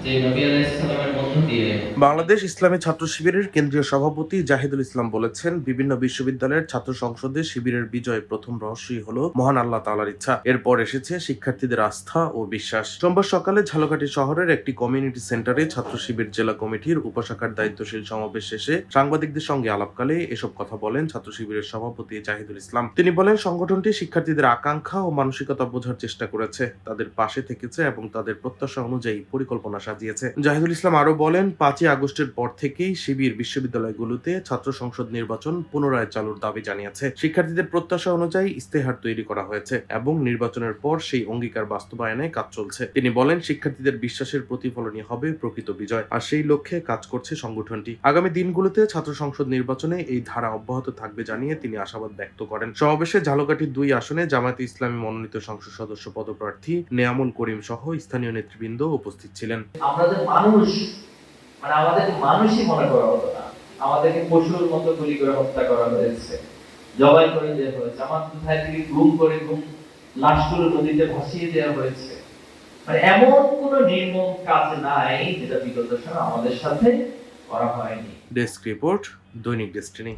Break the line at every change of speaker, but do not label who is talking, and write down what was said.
যে নবী আলাইহিস সালামের মধ্য দিয়ে
বাংলাদেশ ইসলামী ছাত্র শিবিরের কেন্দ্রীয় সভাপতি জাহিদুল ইসলাম বলেছেন, বিভিন্ন বিশ্ববিদ্যালয়ের ছাত্র সংসদে শিবিরের বিজয় প্রথম রহস্যই হলো মহান আল্লাহ তাআলার ইচ্ছা। এরপর এসেছে শিক্ষার্থীদের আস্থা ও বিশ্বাস। সোমবার সকালে ঝালকাঠি শহরের একটি কমিউনিটি সেন্টারে ছাত্র শিবির জেলা কমিটির উপশাখার দায়িত্বশীল সমাবেশ শেষে সাংবাদিকদের সঙ্গে আলাপকালে এসব কথা বলেন ছাত্র শিবিরের সভাপতি জাহিদুল ইসলাম। তিনি বলেন, সংগঠনটি শিক্ষার্থীদের আকাঙ্ক্ষা ও মানসিকতা বোঝার চেষ্টা করেছে, তাদের পাশে থেকেছে এবং তাদের প্রত্যাশা অনুযায়ী পরিকল্পনা সাজিয়েছে। জাহিদুল ইসলাম আরো বলেন, 5ই আগস্টের পর থেকেই শিবির বিশ্ববিদ্যালয়গুলোতে ছাত্র সংসদ নির্বাচন পুনরায় চালুর দাবি জানিয়েছে। শিক্ষার্থীদের প্রত্যাশা অনুযায়ী ইস্তেহার তৈরি করা হয়েছে এবং নির্বাচনের পর সেই অঙ্গীকার বাস্তবায়নে কাজ চলছে। তিনি বলেন, শিক্ষার্থীদের বিশ্বাসের প্রতিফলনই হবে প্রকৃত বিজয়, আর সেই লক্ষ্যে কাজ করছে সংগঠনটি। আগামী দিনগুলোতে ছাত্র সংসদ নির্বাচনে এই ধারা অব্যাহত থাকবে জানিয়ে তিনি আশাবাদ ব্যক্ত করেন। সমাবেশে ঝালকাঠি 2 আসনে জামায়াতে ইসলামী মনোনীত সংসদ সদস্য পদপ্রার্থী নেয়ামুল করিম সহ স্থানীয় নেতৃবৃন্দ উপস্থিত ছিলেন।
আমরা যে মানুষ, মানে আমাদের মানুষই মনে করা হতো না, আমাদেরকে পশুর মতো গুলি করে হত্যা করা হয়েছে, জবাই করে দেওয়া হয়েছে, আমার কোথায় থেকে গুম করে লাশগুলো নদীতে ভাসিয়ে দেওয়া হয়েছে। মানে এমন কোন নির্মম কাজ নাই যেটা বিগত সময় আমাদের সাথে করা হয়নি।
ডেস্ক রিপোর্ট, দৈনিক ডেস্টিনি।